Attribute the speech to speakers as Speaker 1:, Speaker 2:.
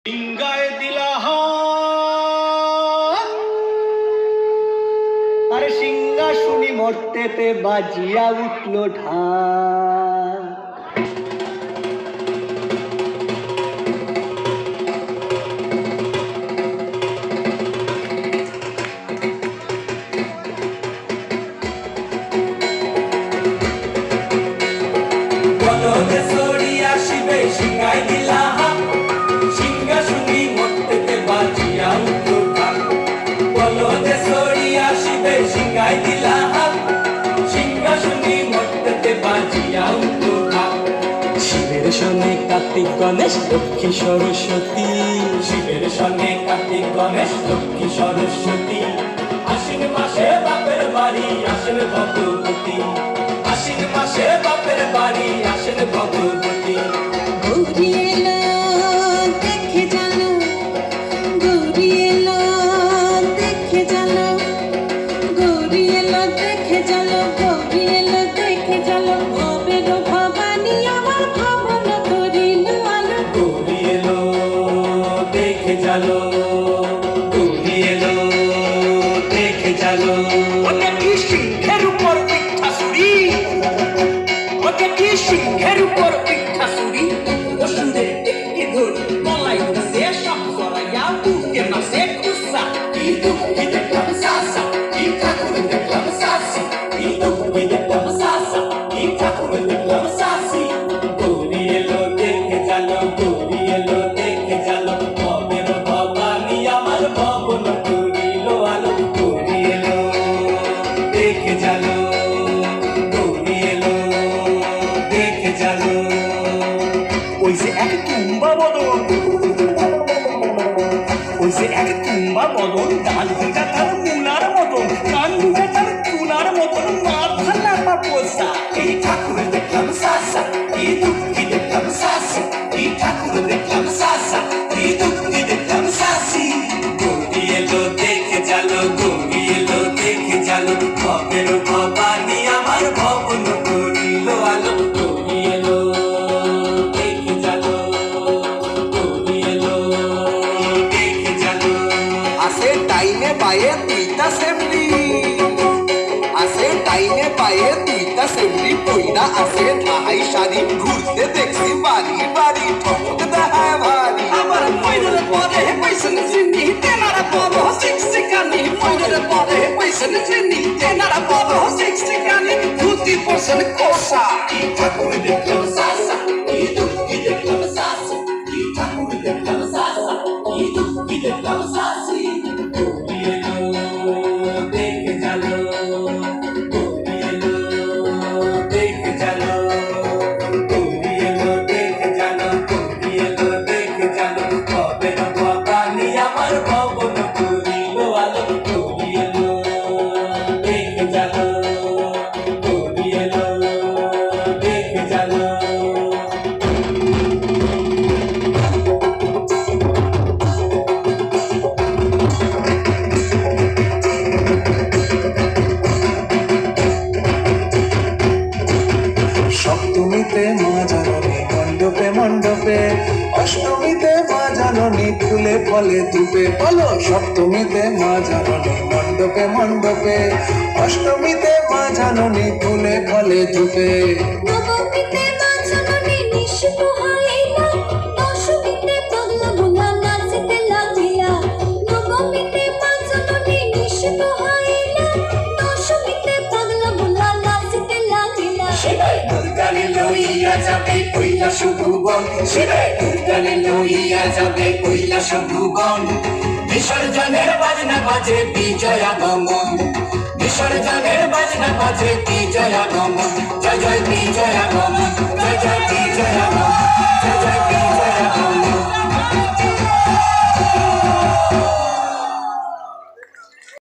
Speaker 1: সিংগায় দিলা আরে সিংহা শুনি মর্তেতে বাজিয়া উঠল ঢাক।
Speaker 2: বলদে সরিয়া শিবে সিংগায় দিলা সিংহা শুনি মর্তেতে বাজিয়া উঠল ঢাক। বলদে সরিয়া শিবে সিংগায় দিলা সিংহা শুনি মর্তেতে বাজিয়া উঠল ঢাক। শিবের সঙ্গে কার্তিক গণেশ লক্ষ্মী সরস্বতী, শিবের সঙ্গে কার্তিক গণেশ লক্ষ্মী সরস্বতী। আশ্বিন মাসে বাপের বাড়ি আসেন ভগবতী, আশ্বিন মাসে বাপের বাড়ি আসেন ভগবতী।
Speaker 3: গৌরী এলো দেখে জানো, গৌরী এলো দেখে জানো, গৌরী এলো দেখে জানো, গৌরী এলো দেখে জানো। ভবের ভবানী আমার ভাবনা করিল আলো।
Speaker 2: গৌরী এলো দেখে জালো, গৌরী এলো দেখে জালো।
Speaker 1: ওকে কি সিংহের উপর পিঠা ছুরি, ওকে কি সিংহের উপর পিঠা ছুরি। অসুরের টিকি ধরি গলায় সে সব জড়াইয়া বুকে নাচে খুসা।
Speaker 2: কি দুঃখী দেখলাম সাসা, কি ঠাকুর দেখলাম সাসি, কি দুঃখী দেখলাম সাসা, কি ঠাকুর দেখলাম সাসি। গৌরী এলো দেখে জালো, গৌরী এলো দেখে জালো। ভবের ভবানী আমার ভবন করিল আলো। গৌরী এলো দেখে জালো, গৌরী এলো দেখে জালো।
Speaker 1: ওই যে এক তুম্বা বদন, ওই যে এক তুম্বা বদন, ডাল দুটা তার মুলার মতন, কান দুটা তার তুলার মতন, মাথা লাপা পোষা।
Speaker 2: এই ঠাকুর দেখলাম সাসা, এই দুঃখী দেখলাম সাসি, এই ঠাকুর দেখলাম সাসা, এই দুঃখী দেখলাম সাসি। গৌরী এলো দেখে জালো, গৌরী এলো দেখে জালো। ভবের ভবানী আমার ভবন করিল আলো। গৌরী এলো দেখে জালো, গৌরী এলো দেখে জালো।
Speaker 4: আসে টাইনে পায়ে তুইটা সেমরি, আসে টাইনে পায়ে তুইটা সেমরি। পইরা আসে ঢাই শাড়ি, ঘুরতে দেখছি বাড়ি বাড়ি, ঠকতে দেখায় ভারী।
Speaker 1: আবার ময়ূরের পরে পয়সা চিনি তেনারা বড় শিক্ষিকানি, ময়ূরের পরে পয়সা চিনি তেনারা বড় শিক্ষিকানি। 50% কোষা
Speaker 2: এই ঠাকুর দেখলাম সাসা, এই দুঃখী দেখলাম সাসি, এই ঠাকুর দেখলাম সাসা, এই দুঃখী দেখলাম সাসি। গৌরী এলো দেখে জালো, গৌরী এলো দেখে জালো, গৌরী এলো দেখে জালো, গৌরী এলো দেখে জালো। ভবের ভবানী আমার ভবন করিল আলো। গৌরী এলো দেখে জালো, গৌরী এলো দেখে জালো।
Speaker 4: সপ্তমীতে মা জাননী মণ্ডপে মণ্ডপে, অষ্টমীতে মা জাননী ফুলে ফলে ধূপে। বলো সপ্তমীতে মা জাননী মণ্ডপে মণ্ডপে, অষ্টমীতে মা জাননী ফুলে ফলে ধূপে।
Speaker 3: নবমীতে মা জননী নিঃশুভ হইলা, দশমীতে পাগলা ভোলা নাচিতে লাগিলা। নবমীতে মা জননী নিঃশুভ হইলা, দশমীতে পাগলা ভোলা নাচিতে লাগিলা।
Speaker 2: শিবে দুর্গারে লইয়া যাবে কৈলাস ভুবন, শিবে দুর্গারে লইয়া যাবে কৈলাস ভুবন। বিসর্জনের বাজনা বাজে বিজয়াগমন, বিসর্জনের বাজনা বাজে বিজয়াগমন। জয় জয় বিজয়াগমন,